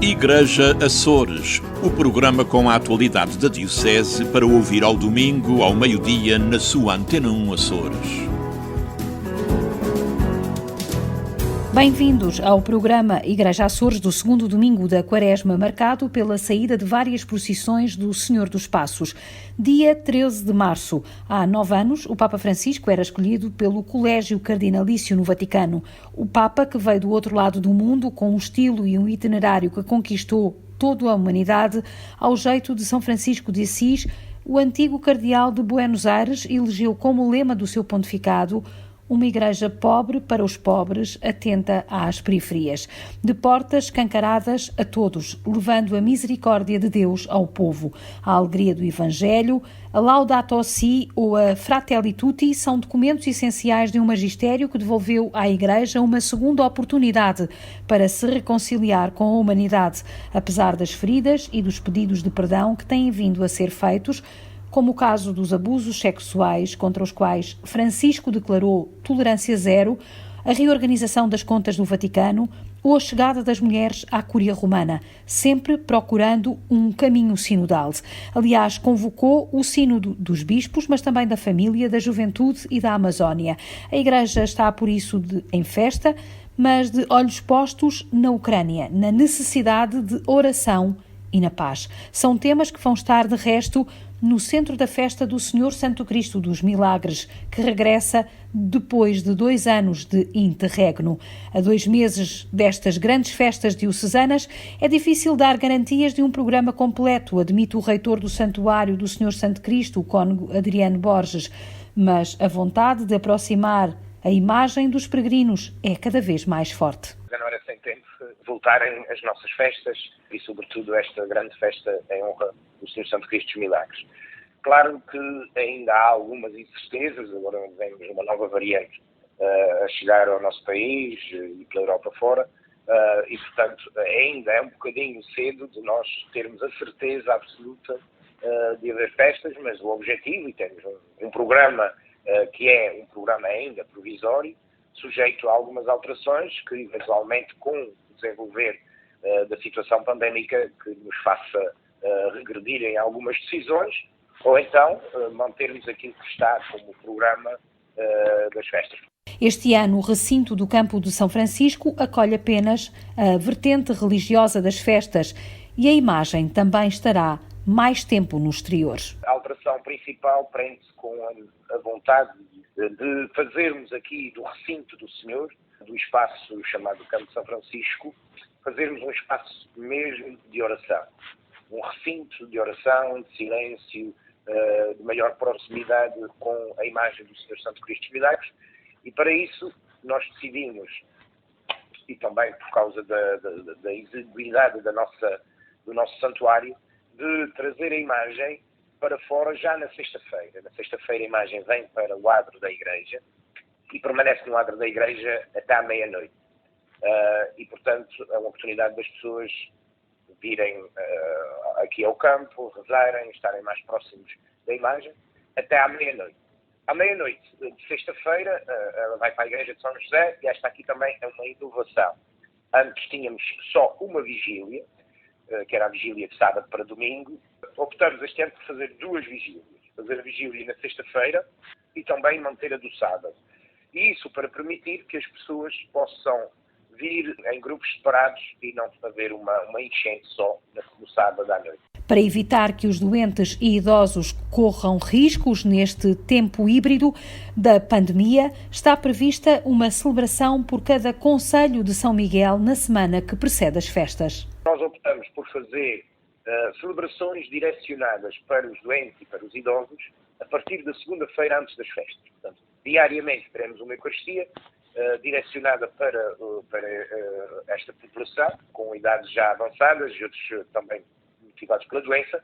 Igreja Açores, o programa com a atualidade da Diocese para ouvir ao domingo, ao meio-dia, na sua Antena 1 Açores. Bem-vindos ao programa Igreja Açores do segundo domingo da Quaresma, marcado pela saída de várias procissões do Senhor dos Passos. Dia 13 de março. Há 9 anos, o Papa Francisco era escolhido pelo Colégio Cardinalício no Vaticano. O Papa, que veio do outro lado do mundo com um estilo e um itinerário que conquistou toda a humanidade, ao jeito de São Francisco de Assis, o antigo cardeal de Buenos Aires elegeu como lema do seu pontificado: uma igreja pobre para os pobres, atenta às periferias, de portas escancaradas a todos, levando a misericórdia de Deus ao povo. A alegria do Evangelho, a Laudato Si ou a Fratelli Tutti são documentos essenciais de um magistério que devolveu à Igreja uma segunda oportunidade para se reconciliar com a humanidade, apesar das feridas e dos pedidos de perdão que têm vindo a ser feitos, como o caso dos abusos sexuais contra os quais Francisco declarou tolerância zero, a reorganização das contas do Vaticano ou a chegada das mulheres à Cúria Romana, sempre procurando um caminho sinodal. Aliás, convocou o sínodo dos bispos, mas também da família, da juventude e da Amazónia. A Igreja está, por isso, em festa, mas de olhos postos na Ucrânia, na necessidade de oração e na paz. São temas que vão estar, de resto, no centro da festa do Senhor Santo Cristo dos Milagres, que regressa depois de 2 anos de interregno. A 2 meses destas grandes festas diocesanas, é difícil dar garantias de um programa completo, admite o reitor do Santuário do Senhor Santo Cristo, o cônego Adriano Borges, mas a vontade de aproximar a imagem dos peregrinos é cada vez mais forte. Já não era sem tempo voltarem as nossas festas e, sobretudo, esta grande festa em honra do Senhor Santo Cristo dos Milagres. Claro que ainda há algumas incertezas, agora vemos uma nova variante a chegar ao nosso país e pela Europa fora, e, portanto, ainda é um bocadinho cedo de nós termos a certeza absoluta de haver festas, mas o objetivo, e temos um programa que é um programa ainda provisório, sujeito a algumas alterações que, eventualmente, com o desenvolver da situação pandémica, que nos faça regredir em algumas decisões, ou então mantermos aquilo que está como programa das festas. Este ano, o recinto do Campo de São Francisco acolhe apenas a vertente religiosa das festas e a imagem também estará mais tempo no exterior. A alteração principal prende-se com a vontade de fazermos aqui do recinto do Senhor, do espaço chamado Campo de São Francisco, fazermos um espaço mesmo de oração. Um recinto de oração, de silêncio, de maior proximidade com a imagem do Senhor Santo Cristo dos Milagres. E para isso nós decidimos, e também por causa da exiguidade do nosso santuário, de trazer a imagem para fora já na sexta-feira. Na sexta-feira a imagem vem para o adro da igreja e permanece no adro da igreja até à meia-noite. E, portanto, é uma oportunidade das pessoas virem aqui ao campo, rezarem, estarem mais próximos da imagem, até à meia-noite. À meia-noite de sexta-feira, ela vai para a igreja de São José, e esta aqui também é uma inovação. Antes tínhamos só uma vigília, que era a vigília de sábado para domingo. Optamos este ano por fazer 2 vigílias. Fazer a vigília na sexta-feira e também manter a do sábado. E isso para permitir que as pessoas possam vir em grupos separados e não haver uma enchente só no sábado à noite. Para evitar que os doentes e idosos corram riscos neste tempo híbrido da pandemia, está prevista uma celebração por cada concelho de São Miguel na semana que precede as festas. Nós optamos por fazer celebrações direcionadas para os doentes e para os idosos a partir da segunda-feira antes das festas. Portanto, diariamente teremos uma Eucaristia direcionada para esta população, com idades já avançadas e outros também motivados pela doença,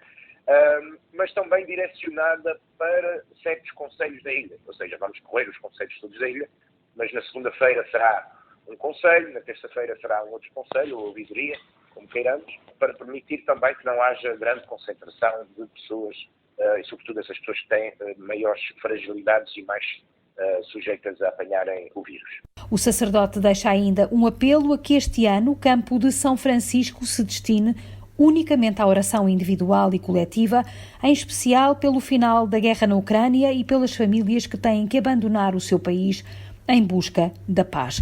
mas também direcionada para certos concelhos da ilha. Ou seja, vamos correr os concelhos todos da ilha, mas na segunda-feira será um concelho, na terça-feira será um outro concelho, ou ouvidoria, como queiramos, para permitir também que não haja grande concentração de pessoas, e sobretudo essas pessoas que têm maiores fragilidades e mais sujeitas a apanharem o vírus. O sacerdote deixa ainda um apelo a que este ano o campo de São Francisco se destine unicamente à oração individual e coletiva, em especial pelo final da guerra na Ucrânia e pelas famílias que têm que abandonar o seu país em busca da paz.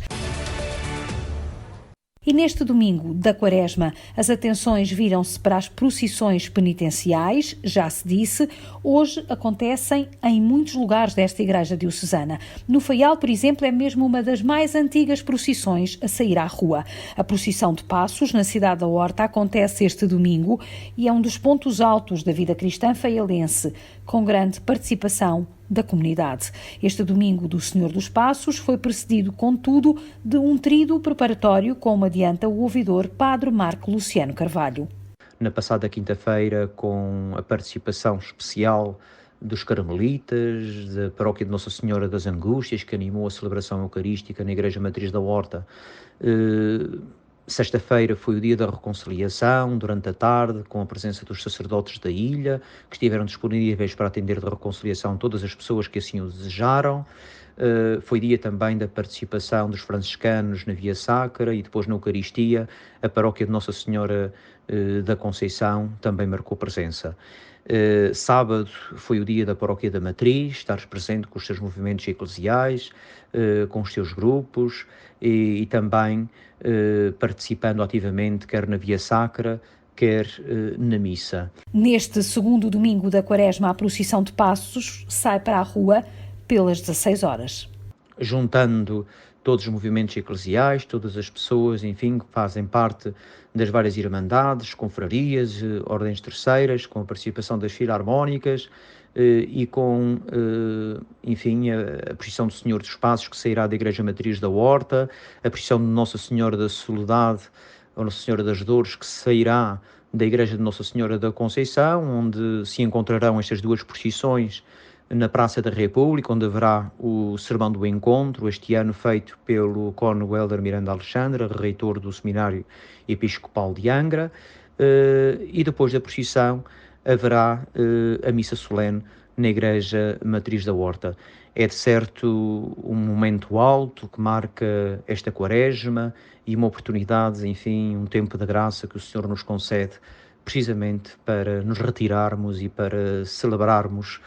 E neste domingo da Quaresma, as atenções viram-se para as procissões penitenciais, já se disse, hoje acontecem em muitos lugares desta igreja diocesana. No Faial, por exemplo, é mesmo uma das mais antigas procissões a sair à rua. A procissão de Passos, na cidade da Horta, acontece este domingo e é um dos pontos altos da vida cristã faialense, com grande participação da comunidade. Este domingo do Senhor dos Passos foi precedido, contudo, de um tríduo preparatório, como adianta o ouvidor Padre Marco Luciano Carvalho. Na passada quinta-feira, com a participação especial dos carmelitas, da paróquia de Nossa Senhora das Angústias, que animou a celebração eucarística na Igreja Matriz da Horta. Sexta-feira foi o dia da reconciliação, durante a tarde, com a presença dos sacerdotes da ilha, que estiveram disponíveis para atender de reconciliação todas as pessoas que assim o desejaram. Foi dia também da participação dos franciscanos na Via Sacra e depois na Eucaristia. A paróquia de Nossa Senhora da Conceição também marcou presença. Sábado foi o dia da paróquia da Matriz, estar presente com os seus movimentos eclesiais, com os seus grupos e também participando ativamente quer na Via Sacra, quer na missa. Neste segundo domingo da Quaresma, a procissão de Passos sai para a rua pelas 16 horas. Juntando todos os movimentos eclesiais, todas as pessoas, enfim, que fazem parte das várias irmandades, confrarias, ordens terceiras, com a participação das filarmónicas e com, enfim, a procissão do Senhor dos Passos, que sairá da Igreja Matriz da Horta, a procissão de Nossa Senhora da Soledade, ou Nossa Senhora das Dores, que sairá da Igreja de Nossa Senhora da Conceição, onde se encontrarão estas duas procissões na Praça da República, onde haverá o Sermão do Encontro, este ano feito pelo cônego Hélder Miranda Alexandre, reitor do Seminário Episcopal de Angra, e depois da procissão haverá a missa solene na Igreja Matriz da Horta. É de certo um momento alto que marca esta Quaresma e uma oportunidade, enfim, um tempo de graça que o Senhor nos concede precisamente para nos retirarmos e para celebrarmos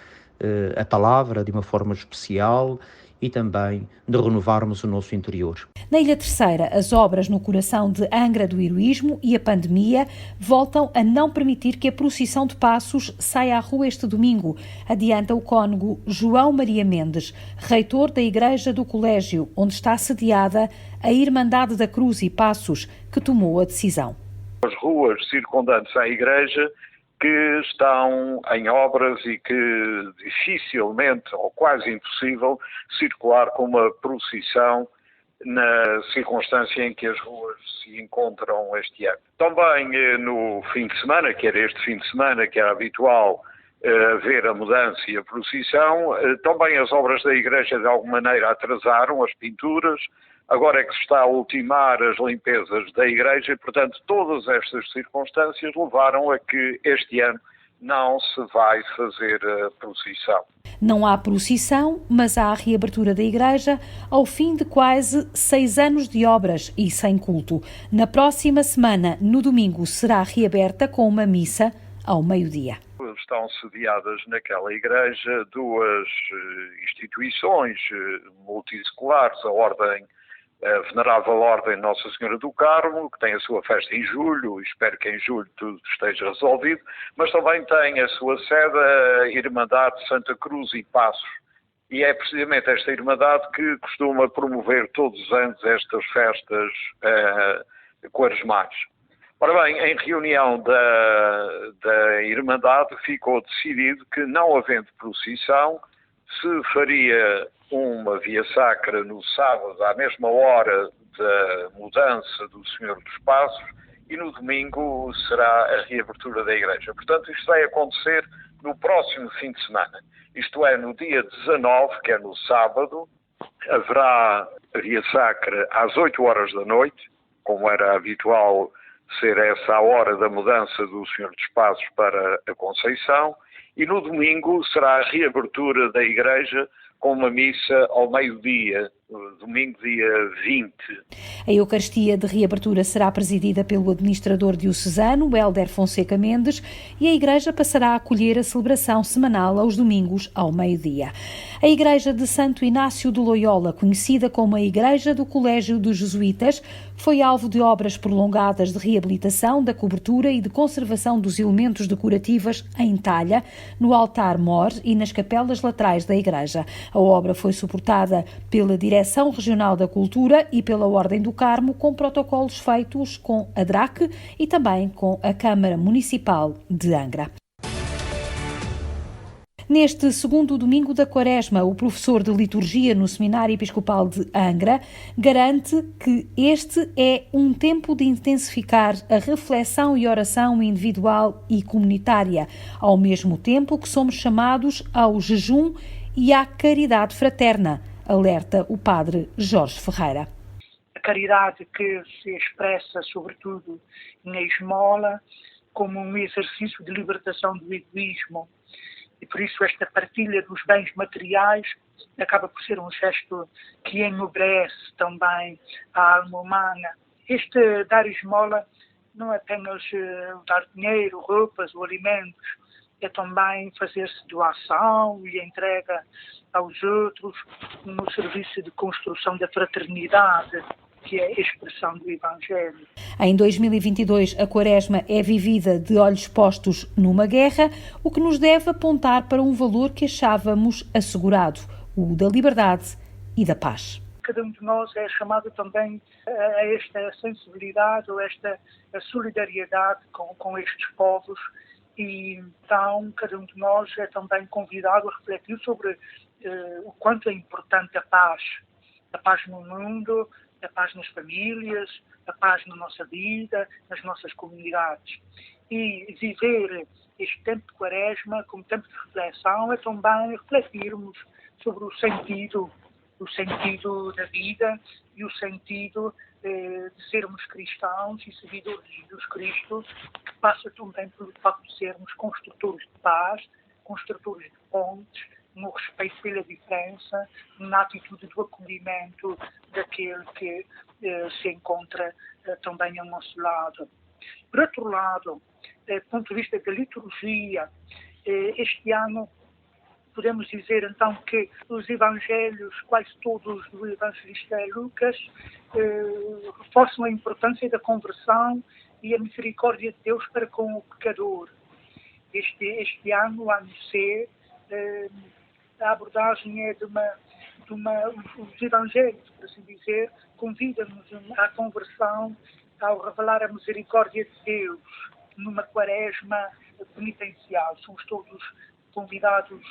a palavra de uma forma especial e também de renovarmos o nosso interior. Na Ilha Terceira, as obras no coração de Angra do Heroísmo e a pandemia voltam a não permitir que a procissão de Passos saia à rua este domingo, adianta o cônego João Maria Mendes, reitor da Igreja do Colégio, onde está sediada a Irmandade da Cruz e Passos, que tomou a decisão. As ruas circundantes à igreja que estão em obras e que dificilmente ou quase impossível circular com uma procissão na circunstância em que as ruas se encontram este ano. Também no fim de semana, que era este fim de semana que era habitual haver a mudança e a procissão, também as obras da igreja de alguma maneira atrasaram as pinturas. Agora é que se está a ultimar as limpezas da igreja e, portanto, todas estas circunstâncias levaram a que este ano não se vai fazer a procissão. Não há procissão, mas há a reabertura da igreja ao fim de quase 6 anos de obras e sem culto. Na próxima semana, no domingo, será reaberta com uma missa ao meio-dia. Estão sediadas naquela igreja duas instituições multisseculares, a Venerável Ordem Nossa Senhora do Carmo, que tem a sua festa em julho, espero que em julho tudo esteja resolvido, mas também tem a sua sede a Irmandade Santa Cruz e Passos. E é precisamente esta Irmandade que costuma promover todos os anos estas festas quaresmais. Ora bem, em reunião da Irmandade ficou decidido que, não havendo procissão, se faria uma via sacra no sábado à mesma hora da mudança do Senhor dos Passos e no domingo será a reabertura da igreja. Portanto, isto vai acontecer no próximo fim de semana. Isto é, no dia 19, que é no sábado, haverá a via sacra às 8 horas da noite, como era habitual ser essa a hora da mudança do Senhor dos Passos para a Conceição, e no domingo será a reabertura da igreja com uma missa ao meio-dia, domingo dia 20. A Eucaristia de reabertura será presidida pelo administrador diocesano, Hélder Fonseca Mendes, e a Igreja passará a acolher a celebração semanal aos domingos ao meio-dia. A Igreja de Santo Inácio de Loyola, conhecida como a Igreja do Colégio dos Jesuítas, foi alvo de obras prolongadas de reabilitação, da cobertura e de conservação dos elementos decorativos em talha, no altar-mor e nas capelas laterais da igreja. A obra foi suportada pela Direção Regional da Cultura e pela Ordem do Carmo, com protocolos feitos com a DRAC e também com a Câmara Municipal de Angra. Neste segundo domingo da Quaresma, o professor de liturgia no Seminário Episcopal de Angra garante que este é um tempo de intensificar a reflexão e oração individual e comunitária, ao mesmo tempo que somos chamados ao jejum e à caridade fraterna, alerta o padre Jorge Ferreira. A caridade que se expressa sobretudo na esmola como um exercício de libertação do egoísmo. E por isso esta partilha dos bens materiais acaba por ser um gesto que enobrece também a alma humana. Este dar esmola não é apenas dar dinheiro, roupas ou alimentos, é também fazer-se doação e entrega aos outros no serviço de construção da fraternidade, que é a expressão do Evangelho. Em 2022, a Quaresma é vivida de olhos postos numa guerra, o que nos deve apontar para um valor que achávamos assegurado, o da liberdade e da paz. Cada um de nós é chamado também a esta sensibilidade, ou a solidariedade com estes povos, e então cada um de nós é também convidado a refletir sobre o quanto é importante a paz no mundo, a paz nas famílias, a paz na nossa vida, nas nossas comunidades. E viver este tempo de Quaresma como tempo de reflexão é também refletirmos sobre o sentido da vida e o sentido de sermos cristãos e seguidores de Jesus Cristo, que passa também pelo facto de sermos construtores de paz, construtores de pontes, no respeito pela diferença, na atitude do acolhimento daquele que se encontra também ao nosso lado. Por outro lado, do ponto de vista da liturgia, este ano podemos dizer então que os evangelhos, quase todos do evangelista Lucas, reforçam a importância da conversão e a misericórdia de Deus para com o pecador. Este ano, a não ser, a abordagem é os evangelhos, por assim dizer, convidam-nos à conversão, ao revelar a misericórdia de Deus numa Quaresma penitencial. Somos todos convidados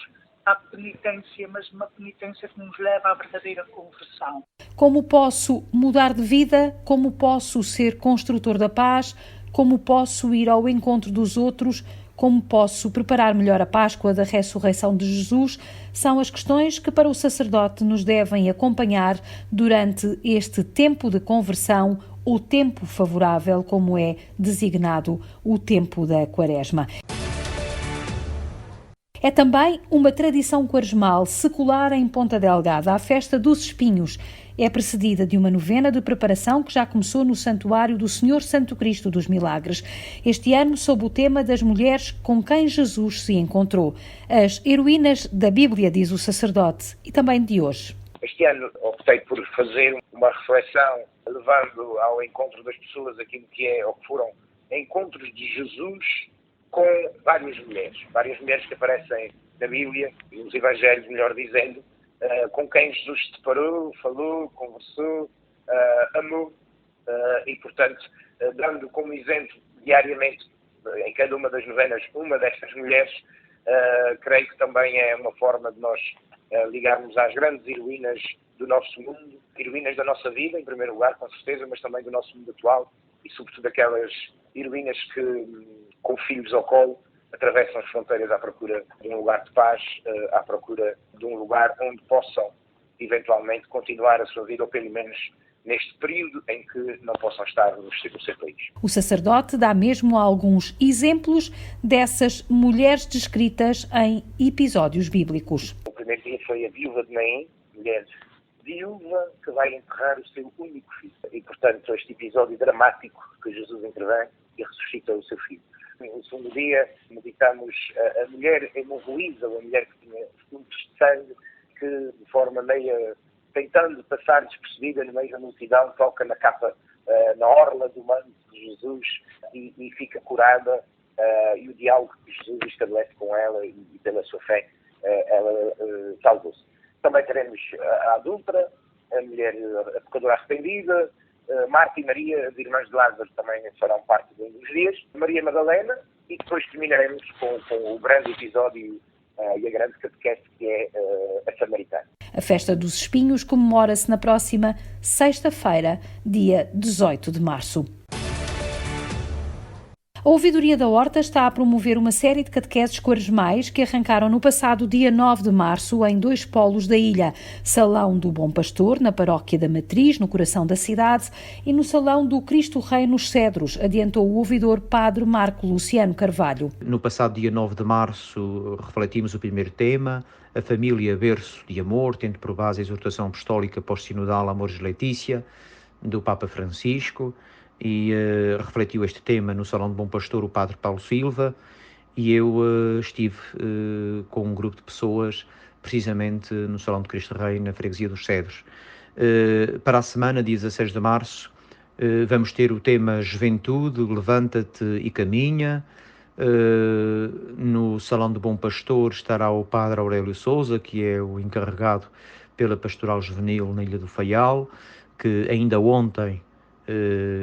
à penitência, mas uma penitência que nos leva à verdadeira conversão. Como posso mudar de vida? Como posso ser construtor da paz? Como posso ir ao encontro dos outros? Como posso preparar melhor a Páscoa da ressurreição de Jesus? São as questões que para o sacerdote nos devem acompanhar durante este tempo de conversão, ou tempo favorável, como é designado o tempo da Quaresma. É também uma tradição quaresmal secular em Ponta Delgada, a festa dos Espinhos. É precedida de uma novena de preparação que já começou no Santuário do Senhor Santo Cristo dos Milagres. Este ano, sob o tema das mulheres com quem Jesus se encontrou. As heroínas da Bíblia, diz o sacerdote, e também de hoje. Este ano optei por fazer uma reflexão, levando ao encontro das pessoas aquilo que é ou que foram encontros de Jesus com várias mulheres que aparecem na Bíblia, e nos Evangelhos, melhor dizendo, com quem Jesus se deparou, falou, conversou, amou, e, portanto, dando como exemplo diariamente, em cada uma das novenas, uma destas mulheres, creio que também é uma forma de nós ligarmos às grandes heroínas do nosso mundo, heroínas da nossa vida, em primeiro lugar, com certeza, mas também do nosso mundo atual, e sobretudo aquelas heroínas que, com filhos ao colo, atravessam as fronteiras à procura de um lugar de paz, à procura de um lugar onde possam, eventualmente, continuar a sua vida, ou pelo menos neste período em que não possam estar no seu país. O sacerdote dá mesmo alguns exemplos dessas mulheres descritas em episódios bíblicos. O primeiro dia foi a viúva de Naim, mulher viúva que vai enterrar o seu único filho. E, portanto, este episódio dramático que Jesus intervém e ressuscita o seu filho. No segundo dia, meditamos a mulher hemogoísa, a mulher que tinha fluxos de sangue, que de forma meia, tentando passar despercebida no meio da multidão, toca na capa, na orla do manto de Jesus e fica curada, e o diálogo que Jesus estabelece com ela e pela sua fé, ela salvou-se. Também teremos a adúltera, a mulher, a pecadora arrependida, Marta e Maria, as irmãs de Lázaro, também farão parte de um dos dias, Maria Madalena, e depois terminaremos com o grande episódio e a grande catequese que é a Samaritana. A Festa dos Espinhos comemora-se na próxima sexta-feira, dia 18 de março. A Ouvidoria da Horta está a promover uma série de catequeses quaresmais que arrancaram no passado dia 9 de março em 2 polos da ilha. Salão do Bom Pastor, na Paróquia da Matriz, no coração da cidade, e no Salão do Cristo Rei nos Cedros, adiantou o ouvidor Padre Marco Luciano Carvalho. No passado dia 9 de março refletimos o primeiro tema, a família berço de amor, tendo por base a exortação apostólica pós-sinodal Amoris Laetitia, do Papa Francisco, e refletiu este tema no Salão de Bom Pastor o Padre Paulo Silva, e eu estive com um grupo de pessoas precisamente no Salão de Cristo Rei, na Freguesia dos Cedros. Para a semana, dia 16 de março, vamos ter o tema Juventude, Levanta-te e Caminha. No Salão de Bom Pastor estará o Padre Aurélio Sousa, que é o encarregado pela Pastoral Juvenil na Ilha do Faial, que ainda ontem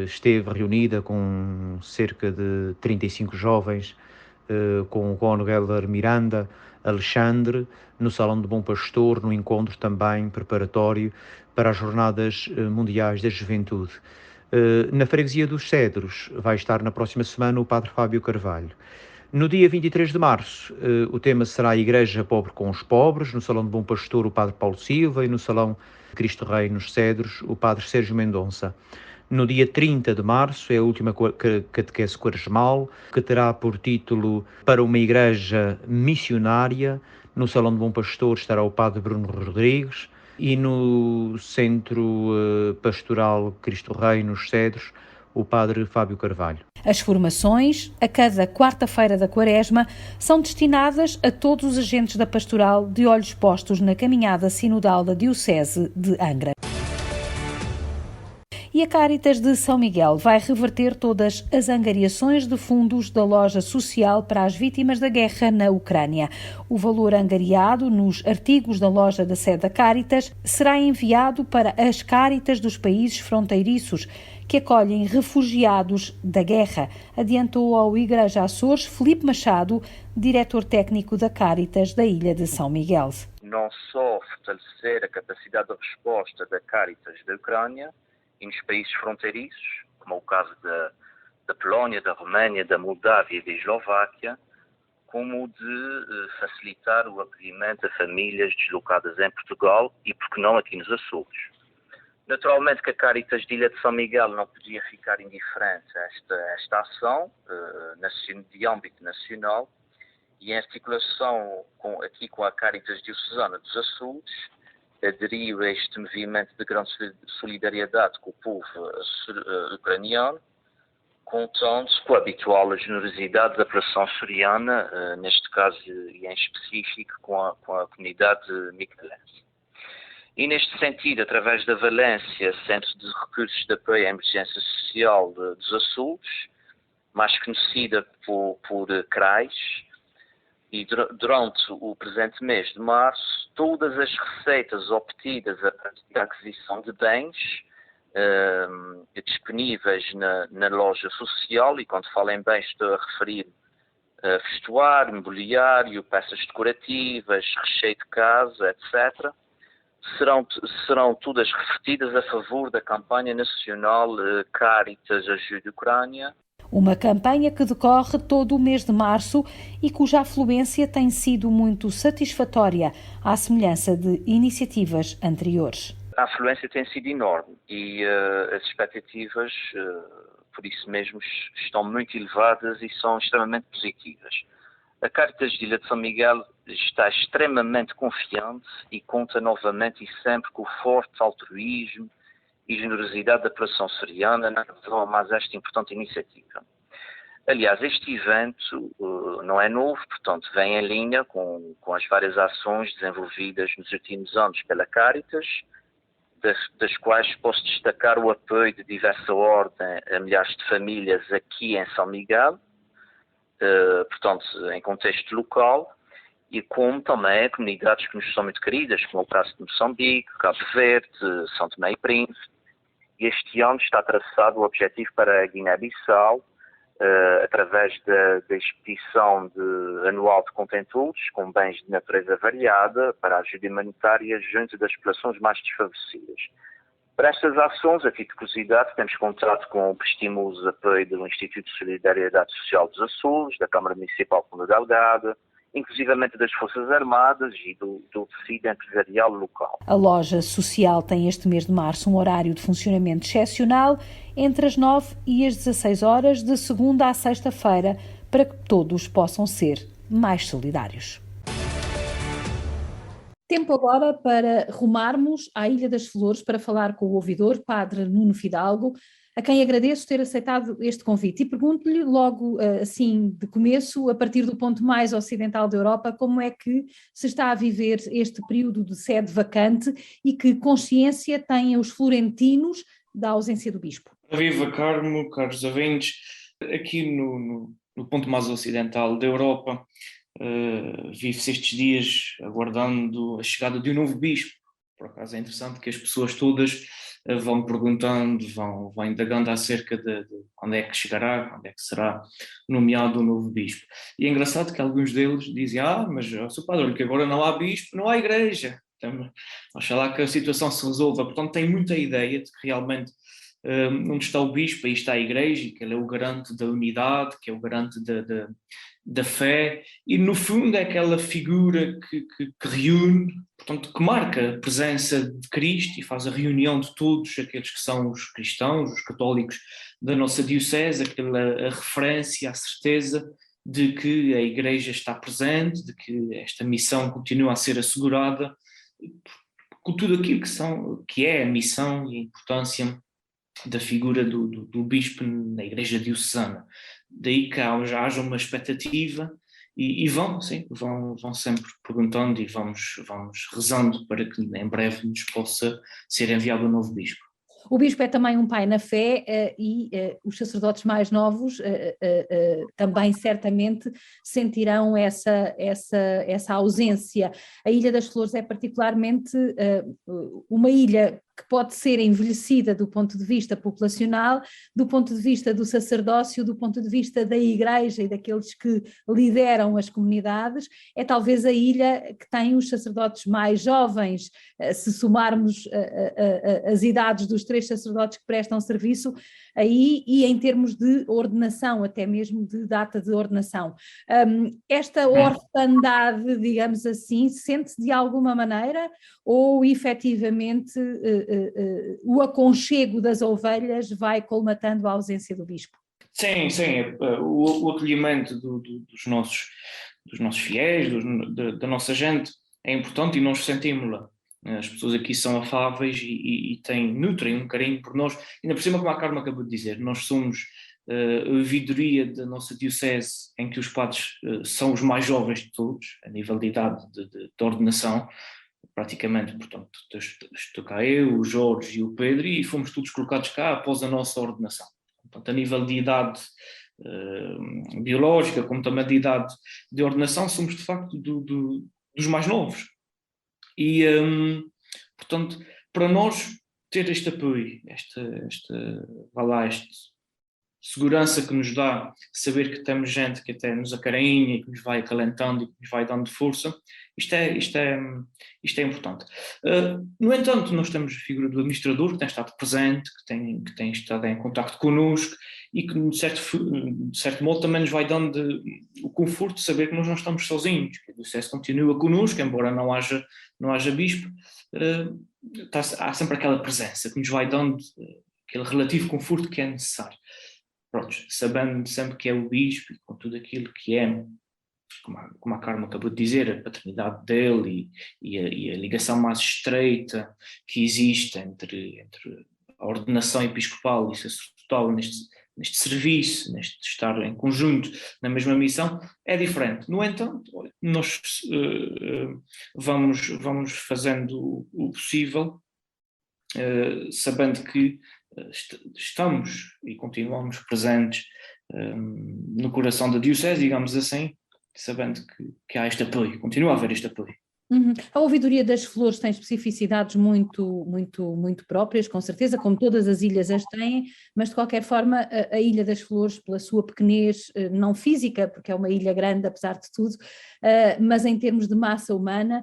esteve reunida com cerca de 35 jovens, com o Cónigo Hélder Miranda, Alexandre, no Salão de Bom Pastor, no encontro também preparatório para as Jornadas Mundiais da Juventude. Na Freguesia dos Cedros vai estar na próxima semana o Padre Fábio Carvalho. No dia 23 de março, o tema será a Igreja Pobre com os Pobres, no Salão de Bom Pastor o Padre Paulo Silva e no Salão Cristo Rei nos Cedros o Padre Sérgio Mendonça. No dia 30 de março é a última catequese quaresmal, que terá por título Para uma Igreja Missionária. No Salão de Bom Pastor estará o Padre Bruno Rodrigues e no Centro Pastoral Cristo Rei nos Cedros o Padre Fábio Carvalho. As formações, a cada quarta-feira da Quaresma, são destinadas a todos os agentes da pastoral de olhos postos na caminhada sinodal da Diocese de Angra. E a Cáritas de São Miguel vai reverter todas as angariações de fundos da loja social para as vítimas da guerra na Ucrânia. O valor angariado nos artigos da loja da sede da Cáritas será enviado para as Cáritas dos países fronteiriços que acolhem refugiados da guerra, adiantou ao Igreja Açores Filipe Machado, diretor técnico da Cáritas da Ilha de São Miguel. Não só fortalecer a capacidade de resposta da Cáritas da Ucrânia, e nos países fronteiriços, como o caso da Polónia, da Roménia, da Moldávia e da Eslováquia, como de facilitar o acolhimento a famílias deslocadas em Portugal e, por que não, aqui nos Açores. Naturalmente que a Cáritas de Ilha de São Miguel não podia ficar indiferente a esta ação de âmbito nacional e em articulação com a Cáritas Diocesana dos Açores, aderiu a este movimento de grande solidariedade com o povo ucraniano, contando com a habitual generosidade da população açoriana, neste caso e em específico com a comunidade miquelense. E neste sentido, através da Valência, Centro de Recursos de Apoio à Emergência Social dos Açores, mais conhecida por CRAIS, e durante o presente mês de março, todas as receitas obtidas a partir da aquisição de bens disponíveis na loja social, e quando falo em bens estou a referir vestuário, mobiliário, peças decorativas, recheio de casa, etc., serão todas refletidas a favor da campanha nacional Cáritas Ajuda Ucrânia. Uma campanha que decorre todo o mês de março e cuja afluência tem sido muito satisfatória, à semelhança de iniciativas anteriores. A afluência tem sido enorme e as expectativas, por isso mesmo, estão muito elevadas e são extremamente positivas. A Caritas de Ilha de São Miguel está extremamente confiante e conta novamente e sempre com o forte altruísmo e generosidade da população açoriana na adesão a mais esta importante iniciativa. Aliás, este evento não é novo, portanto, vem em linha com as várias ações desenvolvidas nos últimos anos pela Caritas, das quais posso destacar o apoio de diversa ordem a milhares de famílias aqui em São Miguel, portanto, em contexto local, e como também a comunidades que nos são muito queridas, como o caso de Moçambique, Cabo Verde, São Tomé e Príncipe. E este ano está traçado o objetivo para a Guiné-Bissau, através da expedição anual de contentores com bens de natureza variada para a ajuda humanitária junto das populações mais desfavorecidas. Para estas ações, a título de curiosidade, temos contado com o prestígio apoio do Instituto de Solidariedade Social dos Açores, da Câmara Municipal de Ponta Delgada, inclusivamente das Forças Armadas e do tecido empresarial local. A loja social tem este mês de março um horário de funcionamento excepcional entre as 9 e as 16 horas, de segunda à sexta-feira, para que todos possam ser mais solidários. Tempo agora para rumarmos à Ilha das Flores para falar com o ouvidor, Padre Nuno Fidalgo, a quem agradeço ter aceitado este convite. E pergunto-lhe logo, assim, de começo, a partir do ponto mais ocidental da Europa, como é que se está a viver este período de sede vacante e que consciência têm os florentinos da ausência do Bispo? Viva Carmo, caros ouvintes, aqui no ponto mais ocidental da Europa, vive-se estes dias aguardando a chegada de um novo bispo. Por acaso é interessante que as pessoas todas vão perguntando, vão indagando acerca de quando é que chegará, quando é que será nomeado o novo bispo. E é engraçado que alguns deles dizem, mas Sr. Padre, olha que agora não há bispo, não há igreja. Então, oxalá que a situação se resolva. Portanto, tem muita ideia de que realmente onde está o bispo, aí está a igreja, que ele é o garante da unidade, que é o garante da fé, e no fundo é aquela figura que reúne, portanto, que marca a presença de Cristo e faz a reunião de todos aqueles que são os cristãos, os católicos da nossa diocese, aquela a referência, a certeza de que a igreja está presente, de que esta missão continua a ser assegurada, com tudo aquilo que é a missão e a importância da figura do bispo na igreja diocesana. Daí que já haja uma expectativa e vão sempre perguntando e vamos rezando para que em breve nos possa ser enviado um novo bispo. O bispo é também um pai na fé e os sacerdotes mais novos também certamente sentirão essa ausência. A Ilha das Flores é particularmente uma ilha que pode ser envelhecida do ponto de vista populacional, do ponto de vista do sacerdócio, do ponto de vista da igreja e daqueles que lideram as comunidades. É talvez a ilha que tem os sacerdotes mais jovens, se somarmos as idades dos 3 sacerdotes que prestam serviço aí, e em termos de ordenação, até mesmo de data de ordenação. Esta orfandade, digamos assim, sente-se de alguma maneira ou efetivamente o aconchego das ovelhas vai colmatando a ausência do bispo? Sim, o acolhimento dos nossos fiéis, da nossa gente é importante e nós sentimos-la. As pessoas aqui são afáveis e nutrem um carinho por nós. Ainda por cima, como a Carmen acabou de dizer, nós somos a ouvidoria da nossa diocese, em que os padres são os mais jovens de todos, a nível de idade de ordenação, praticamente, portanto, estou cá eu, o Jorge e o Pedro, e fomos todos colocados cá após a nossa ordenação. Portanto, a nível de idade biológica, como também de idade de ordenação, somos de facto dos mais novos. E, portanto, para nós ter este apoio, esta segurança que nos dá saber que temos gente que até nos acarinha e que nos vai acalentando e que nos vai dando força, isto é importante. No entanto, nós temos a figura do administrador que tem estado presente, que tem estado em contacto connosco e que de certo modo também nos vai dando o conforto de saber que nós não estamos sozinhos, que o diocese continua connosco, embora não haja bispo, há sempre aquela presença que nos vai dando aquele relativo conforto que é necessário. Pronto, sabendo sempre que é o bispo e com tudo aquilo que é como a Carmo acabou de dizer, a paternidade dele e a ligação mais estreita que existe entre a ordenação episcopal e o sacerdotal neste serviço, neste estar em conjunto na mesma missão, é diferente. No entanto, nós vamos fazendo o possível, sabendo que estamos e continuamos presentes no coração da Diocese, digamos assim, sabendo que há este apoio, continua a haver este apoio. A ouvidoria das flores tem especificidades muito próprias, com certeza, como todas as ilhas as têm, mas de qualquer forma a Ilha das Flores, pela sua pequenez, não física, porque é uma ilha grande apesar de tudo, mas em termos de massa humana,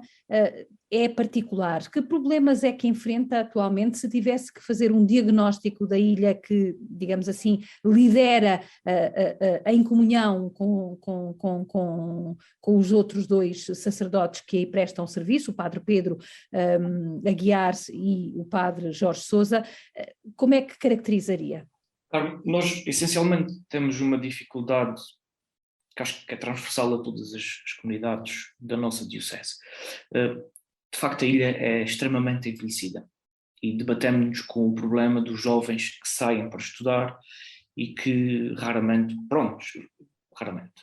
é particular. Que problemas é que enfrenta atualmente se tivesse que fazer um diagnóstico da ilha que, digamos assim, lidera em comunhão com os outros dois sacerdotes que aí prestam serviço, o padre Pedro Aguiar e o padre Jorge Sousa? Como é que caracterizaria? Claro, nós essencialmente temos uma dificuldade que acho que é transversal a todas as comunidades da nossa diocese. De facto, a ilha é extremamente envelhecida e debatemos-nos com o problema dos jovens que saem para estudar e que raramente,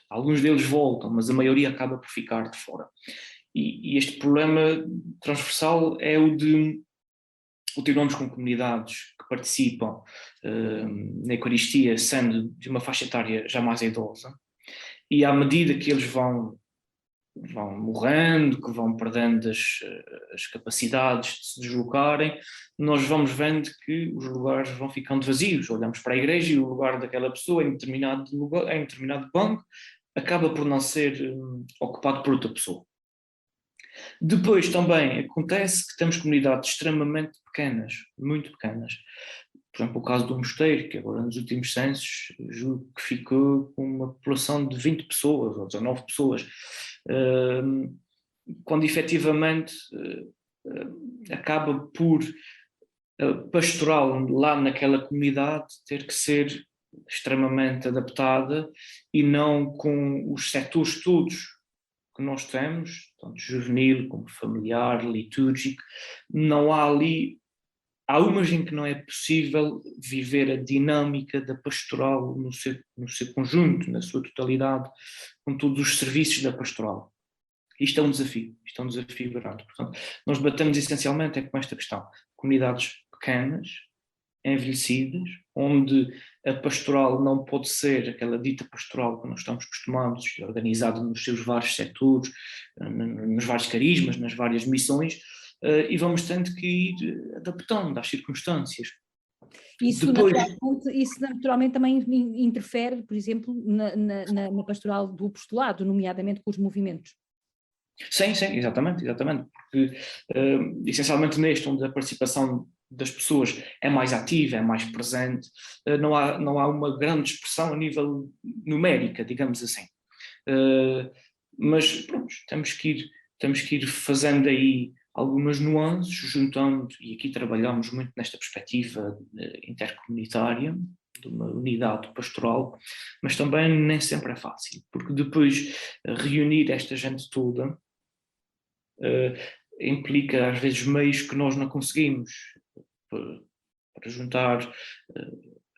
alguns deles voltam, mas a maioria acaba por ficar de fora. E este problema transversal é o de continuamos com comunidades que participam na Eucaristia sendo de uma faixa etária já mais idosa, e à medida que eles vão morrendo, que vão perdendo as capacidades de se deslocarem, nós vamos vendo que os lugares vão ficando vazios. Olhamos para a igreja e o lugar daquela pessoa em determinado banco acaba por não ser ocupado por outra pessoa. Depois também acontece que temos comunidades extremamente pequenas, muito pequenas. Por exemplo, o caso do Mosteiro, que agora nos últimos censos julgo que ficou com uma população de 20 pessoas ou 19 pessoas, quando efetivamente acaba por pastoral lá naquela comunidade ter que ser extremamente adaptada e não com os setores todos que nós temos, tanto juvenil como familiar, litúrgico, não há ali. Há umas em que não é possível viver a dinâmica da pastoral no seu conjunto, na sua totalidade, com todos os serviços da pastoral. Isto é um desafio grande. Portanto, nós batemos essencialmente com esta questão. Comunidades pequenas, envelhecidas, onde a pastoral não pode ser aquela dita pastoral que nós estamos acostumados, organizada nos seus vários setores, nos vários carismas, nas várias missões, e vamos tendo que ir adaptando às circunstâncias. Isso naturalmente também interfere, por exemplo, na pastoral do apostolado, nomeadamente com os movimentos. Sim, exatamente, porque essencialmente neste, onde a participação das pessoas é mais ativa, é mais presente, não há uma grande expressão a nível numérica, digamos assim. Mas pronto, temos que ir fazendo aí algumas nuances, juntando, e aqui trabalhamos muito nesta perspectiva intercomunitária, de uma unidade pastoral, mas também nem sempre é fácil, porque depois reunir esta gente toda implica às vezes meios que nós não conseguimos para juntar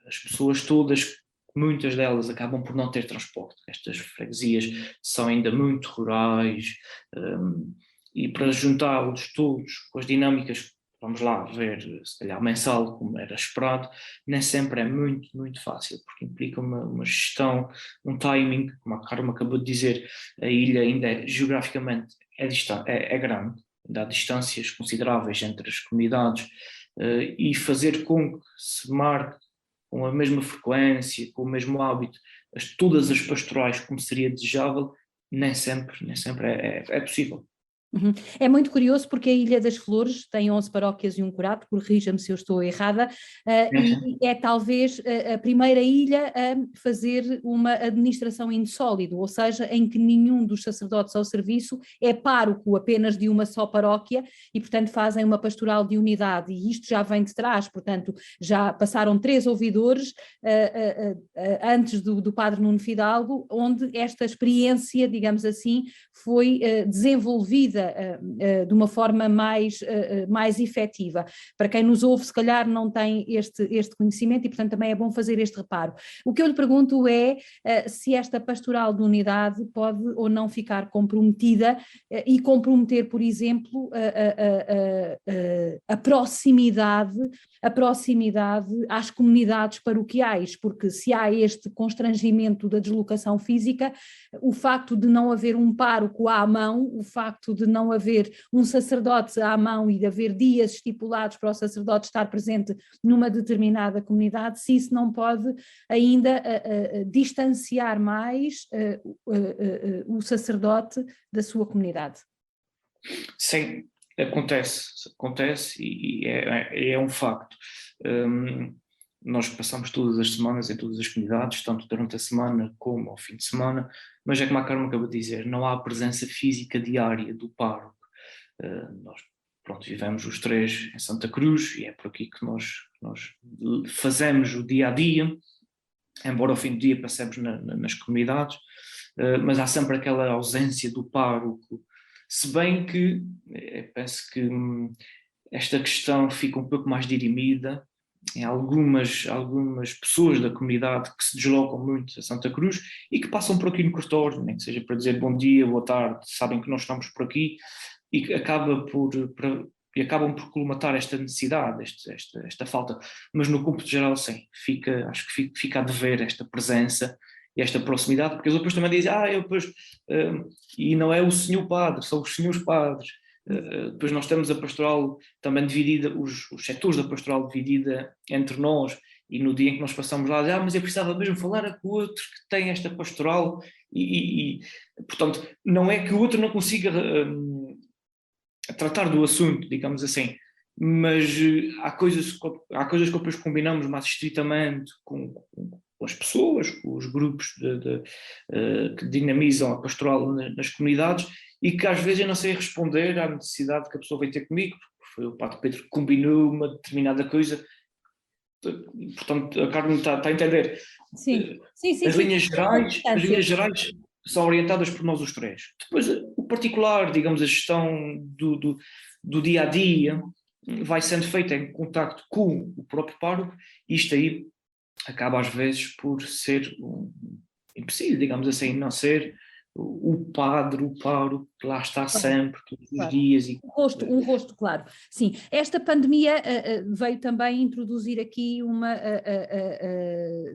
as pessoas todas. Muitas delas acabam por não ter transporte. Estas freguesias são ainda muito rurais, e para juntá-los todos com as dinâmicas, vamos lá ver, se calhar mensal, como era esperado, nem sempre é muito, muito fácil, porque implica uma gestão, um timing, como a Carmo acabou de dizer, a ilha ainda geograficamente é grande, ainda há distâncias consideráveis entre as comunidades, e fazer com que se marque com a mesma frequência, com o mesmo hábito, todas as pastorais como seria desejável, nem sempre é possível. Uhum. É muito curioso porque a Ilha das Flores tem 11 paróquias e um curado, corrija-me se eu estou errada, e é talvez a primeira ilha a fazer uma administração insólida, ou seja, em que nenhum dos sacerdotes ao serviço é pároco apenas de uma só paróquia e, portanto, fazem uma pastoral de unidade, e isto já vem de trás, portanto, já passaram 3 ouvidores antes do padre Nuno Fidalgo, onde esta experiência, digamos assim, foi desenvolvida de uma forma mais efetiva. Para quem nos ouve, se calhar não tem este conhecimento e, portanto, também é bom fazer este reparo. O que eu lhe pergunto é se esta pastoral de unidade pode ou não ficar comprometida e comprometer, por exemplo, a proximidade às comunidades paroquiais, porque se há este constrangimento da deslocação física, o facto de não haver um pároco à mão, o facto de não haver um sacerdote à mão e de haver dias estipulados para o sacerdote estar presente numa determinada comunidade, se isso não pode ainda distanciar mais o sacerdote da sua comunidade. Sim, acontece e é um facto. Nós passamos todas as semanas em todas as comunidades, tanto durante a semana como ao fim de semana, mas é como a Carmen acabou de dizer, não há presença física diária do pároco. Nós, vivemos os 3 em Santa Cruz e é por aqui que nós fazemos o dia a dia, embora ao fim do dia passemos nas comunidades, mas há sempre aquela ausência do pároco, se bem que penso que esta questão fica um pouco mais dirimida em algumas pessoas da comunidade que se deslocam muito a Santa Cruz e que passam por aqui no cartório, nem que seja para dizer bom dia, boa tarde, sabem que nós estamos por aqui e que acabam por colmatar esta necessidade, esta falta, mas no cômputo geral sim, acho que fica a dever esta presença e esta proximidade, porque eles depois também dizem, e não é o senhor padre, são os senhores padres. Depois nós temos a pastoral também dividida, os setores da pastoral dividida entre nós, e no dia em que nós passamos lá, mas eu precisava mesmo falar com o outro que tem esta pastoral, e portanto, não é que o outro não consiga tratar do assunto, digamos assim, mas há coisas que depois combinamos mais estritamente com as pessoas, com os grupos que dinamizam a pastoral nas comunidades, e que às vezes eu não sei responder à necessidade que a pessoa vai ter comigo, porque foi o Padre Pedro que combinou uma determinada coisa. Portanto, a Carmen está a entender. Sim. As linhas gerais são orientadas por nós os 3. Depois, o particular, digamos, a gestão do dia a dia, vai sendo feita em contacto com o próprio pároco, e isto aí acaba às vezes por ser impossível, digamos assim, não ser o padre, o pároco, que lá está sempre, todos os dias. Um rosto, claro. Sim, esta pandemia veio também introduzir aqui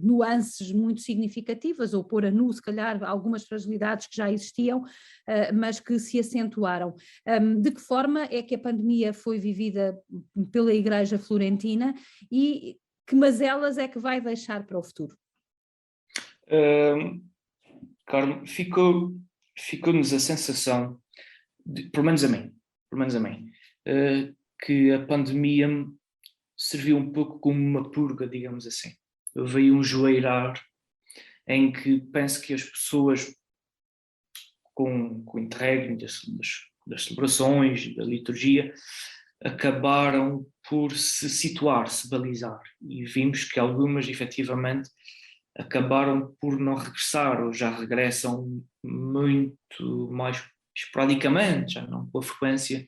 nuances muito significativas, ou pôr a nu, se calhar, algumas fragilidades que já existiam, mas que se acentuaram. De que forma é que a pandemia foi vivida pela Igreja Florentina e que mazelas é que vai deixar para o futuro? Carmen, ficou-nos a sensação, pelo menos a mim, que a pandemia serviu um pouco como uma purga, digamos assim. Veio um joeirar em que penso que as pessoas, com o interregno das celebrações, da liturgia, acabaram por se situar, se balizar, e vimos que algumas efetivamente acabaram por não regressar, ou já regressam muito mais esporadicamente, já não com a frequência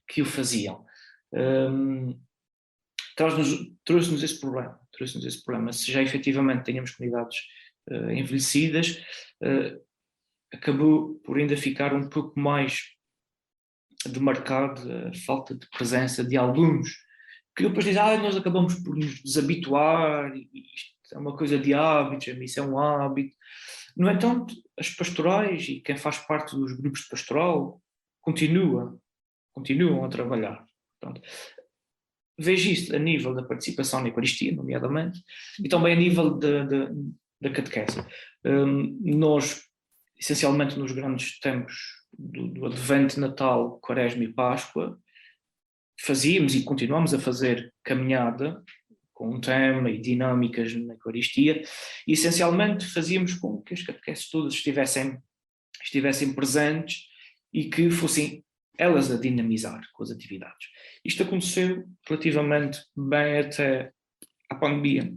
que o faziam. Trouxe-nos esse problema. Se já efetivamente tínhamos comunidades envelhecidas, acabou por ainda ficar um pouco mais demarcado a falta de presença de alguns, que depois dizem, nós acabamos por nos desabituar, e isto é uma coisa de hábitos, a missa é um hábito. No entanto, as pastorais e quem faz parte dos grupos de pastoral continuam a trabalhar. Portanto, vejo isto a nível da participação na Eucaristia, nomeadamente, e também a nível da catequese. Nós, essencialmente nos grandes tempos do Advento, Natal, Quaresma e Páscoa, fazíamos e continuamos a fazer caminhada com um tema e dinâmicas na Eucaristia, e essencialmente fazíamos com que as catequeses todas estivessem presentes e que fossem elas a dinamizar com as atividades. Isto aconteceu relativamente bem até à pandemia.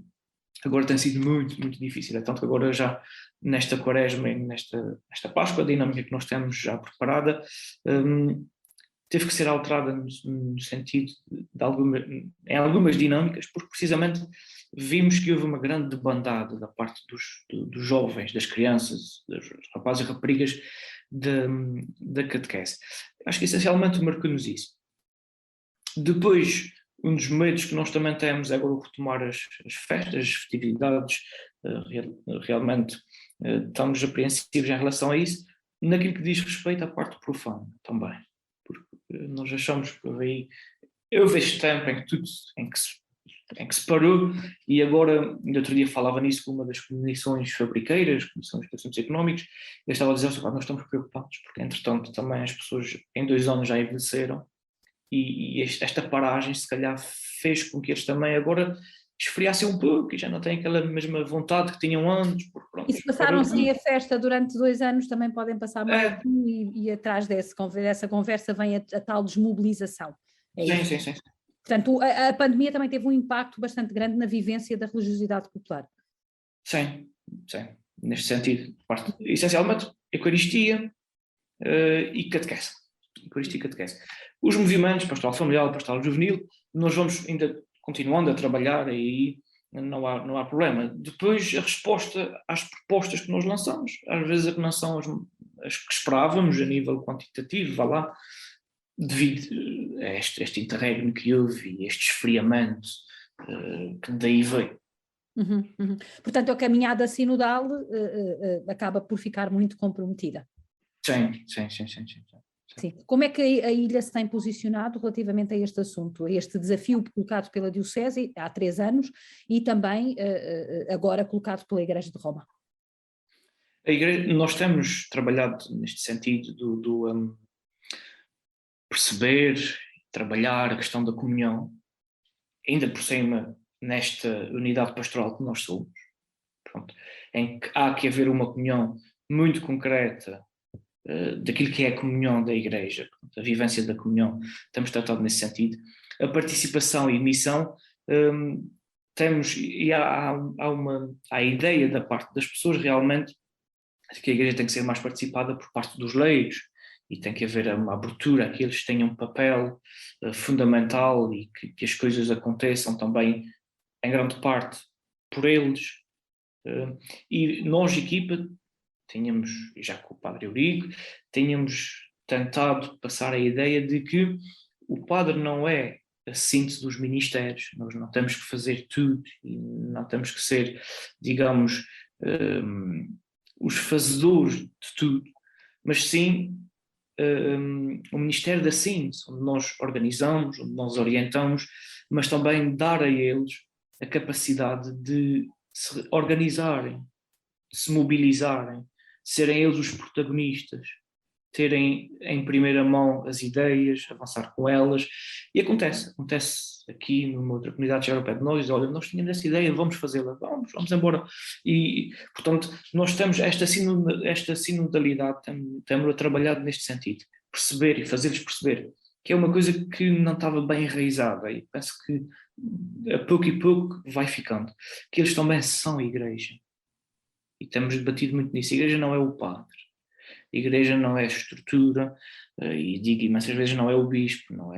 Agora tem sido muito, muito difícil, tanto que agora já nesta Quaresma e nesta Páscoa, a dinâmica que nós temos já preparada, teve que ser alterada no sentido em algumas dinâmicas, porque precisamente vimos que houve uma grande debandada da parte dos jovens, das crianças, dos rapazes e raparigas da catequese. Acho que essencialmente marcou-nos isso. Depois, um dos medos que nós também temos é agora retomar as festas, as festividades, realmente estamos apreensivos em relação a isso, naquilo que diz respeito à parte profana também. Porque nós achamos que houve este tempo em que se parou, e agora, no outro dia falava nisso com uma das comissões fabriqueiras, comissões de assuntos económicos, eu estava a dizer, nós estamos preocupados, porque entretanto também as pessoas em 2 anos já envelheceram, e esta paragem se calhar fez com que eles também agora esfriassem um pouco e já não têm aquela mesma vontade que tinham antes. Pronto, e se passaram sem a festa durante 2 anos, também podem passar mais e atrás dessa conversa vem a tal desmobilização. Sim. Portanto, a pandemia também teve um impacto bastante grande na vivência da religiosidade popular. Sim, neste sentido. Essencialmente, Eucaristia e catequese. Eucaristia e catequese. Os movimentos, pastoral familiar, pastoral juvenil, nós vamos ainda continuando a trabalhar, aí não há problema. Depois, a resposta às propostas que nós lançamos, às vezes não são as que esperávamos a nível quantitativo, vá lá, devido a este interregno que houve e este esfriamento que daí veio. Portanto, a caminhada sinodal acaba por ficar muito comprometida. Sim. Sim. Como é que a ilha se tem posicionado relativamente a este assunto, a este desafio colocado pela Diocese há 3 anos e também agora colocado pela Igreja de Roma? Nós temos trabalhado neste sentido do perceber, trabalhar a questão da comunhão, ainda por cima nesta unidade pastoral que nós somos, em que há que haver uma comunhão muito concreta daquilo que é a comunhão da Igreja, a vivência da comunhão, estamos tratados nesse sentido. A participação e missão, temos, e há a ideia da parte das pessoas realmente de que a Igreja tem que ser mais participada por parte dos leigos, e tem que haver uma abertura, que eles tenham um papel fundamental e que as coisas aconteçam também, em grande parte, por eles. E nós, equipa, tínhamos, já com o Padre Eurico, tínhamos tentado passar a ideia de que o padre não é a síntese dos ministérios, nós não temos que fazer tudo e não temos que ser, digamos, os fazedores de tudo, mas sim o Ministério da Síntese, onde nós organizamos, onde nós orientamos, mas também dar a eles a capacidade de se organizarem, de se mobilizarem, serem eles os protagonistas, terem em primeira mão as ideias, avançar com elas, e acontece aqui numa outra comunidade europeia de nós, olha, nós tínhamos essa ideia, vamos fazê-la, vamos embora, e portanto nós temos esta sinodalidade, temos a trabalhar neste sentido, perceber e fazer-lhes perceber que é uma coisa que não estava bem enraizada, e penso que a pouco e pouco vai ficando, que eles também são a Igreja, e temos debatido muito nisso. A Igreja não é o padre, a Igreja não é a estrutura, e digo imensas vezes, não é o bispo, não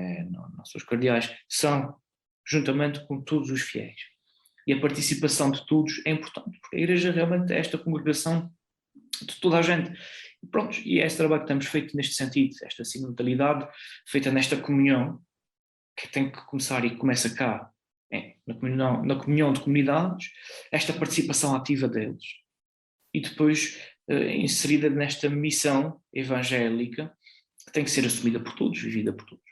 são os cardeais, são juntamente com todos os fiéis. E a participação de todos é importante, porque a Igreja realmente é esta congregação de toda a gente. E pronto, e é esse trabalho que temos feito neste sentido, esta sinodalidade feita nesta comunhão, que tem que começar e começa cá, na comunhão de comunidades, esta participação ativa deles. E depois inserida nesta missão evangélica que tem que ser assumida por todos, vivida por todos.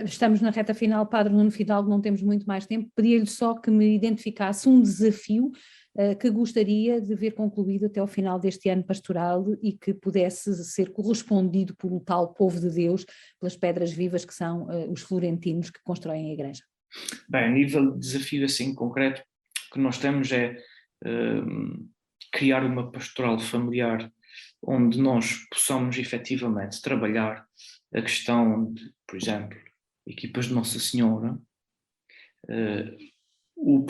Estamos na reta final, Padre Nuno Fidalgo, não temos muito mais tempo. Pedia-lhe só que me identificasse um desafio que gostaria de ver concluído até ao final deste ano pastoral e que pudesse ser correspondido pelo tal povo de Deus, pelas pedras vivas que são os florentinos que constroem a igreja? Bem, a nível de desafio assim concreto, o que nós temos é criar uma pastoral familiar onde nós possamos efetivamente trabalhar a questão de, por exemplo, equipas de Nossa Senhora, o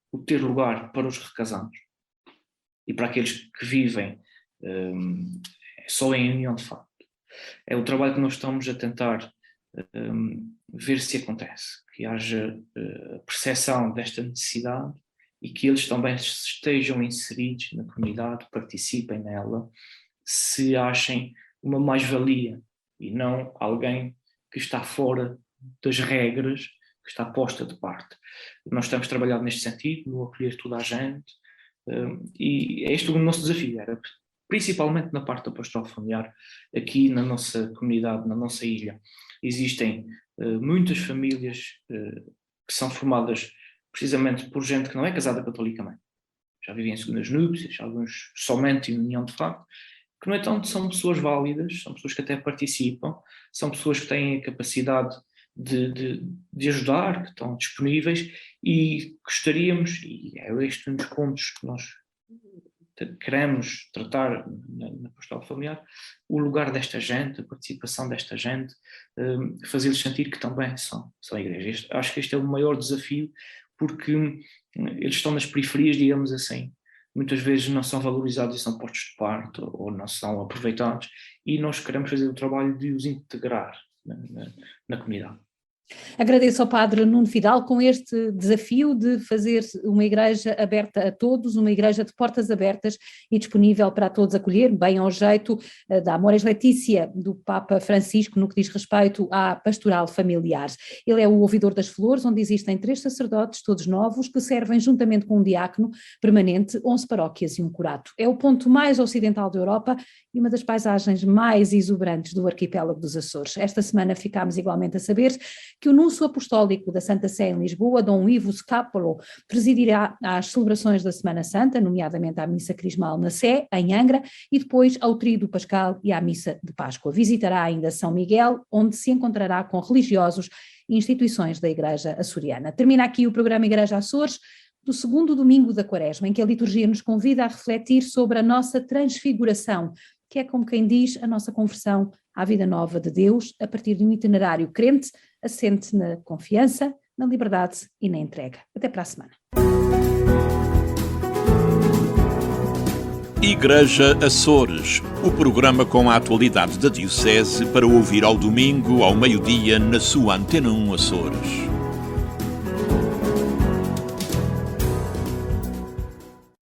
o ter lugar para os recasados e para aqueles que vivem só em união de facto. É o trabalho que nós estamos a tentar ver se acontece, que haja percepção desta necessidade e que eles também estejam inseridos na comunidade, participem nela, se achem uma mais-valia e não alguém que está fora das regras, que está posta de parte. Nós estamos trabalhando neste sentido, no acolher toda a gente, e é este o nosso desafio, era principalmente na parte da pastoral familiar, aqui na nossa comunidade, na nossa ilha. Existem muitas famílias que são formadas precisamente por gente que não é casada catolicamente. Já vivem em segundas núpcias, alguns somente em união de facto, que no entanto são pessoas válidas, são pessoas que até participam, são pessoas que têm a capacidade de ajudar, que estão disponíveis, e gostaríamos, e é este um dos pontos que nós queremos tratar na pastoral familiar, o lugar desta gente, a participação desta gente, fazê-los sentir que também são igrejas. Acho que este é o maior desafio, porque eles estão nas periferias, digamos assim, muitas vezes não são valorizados e são postos de parte ou não são aproveitados, e nós queremos fazer o trabalho de os integrar na comunidade. Agradeço ao Padre Nuno Fidalgo com este desafio de fazer uma igreja aberta a todos, uma igreja de portas abertas e disponível para todos acolher, bem ao jeito da Amoris Laetitia do Papa Francisco no que diz respeito à pastoral familiar. Ele é o ouvidor das flores, onde existem 3 sacerdotes, todos novos, que servem juntamente com um diácono permanente, 11 paróquias e um curato. É o ponto mais ocidental da Europa e uma das paisagens mais exuberantes do arquipélago dos Açores. Esta semana ficámos igualmente a saber que o Núncio Apostólico da Santa Sé em Lisboa, Dom Ivo Scapolo, presidirá às celebrações da Semana Santa, nomeadamente à Missa Crismal na Sé, em Angra, e depois ao Tríduo Pascal e à Missa de Páscoa. Visitará ainda São Miguel, onde se encontrará com religiosos e instituições da Igreja Açoriana. Termina aqui o programa Igreja Açores, do segundo domingo da Quaresma, em que a liturgia nos convida a refletir sobre a nossa transfiguração, que é, como quem diz, a nossa conversão à vida nova de Deus, a partir de um itinerário crente, assente na confiança, na liberdade e na entrega. Até para a semana. Igreja Açores, o programa com a atualidade da Diocese para ouvir ao domingo, ao meio-dia, na sua Antena 1 Açores.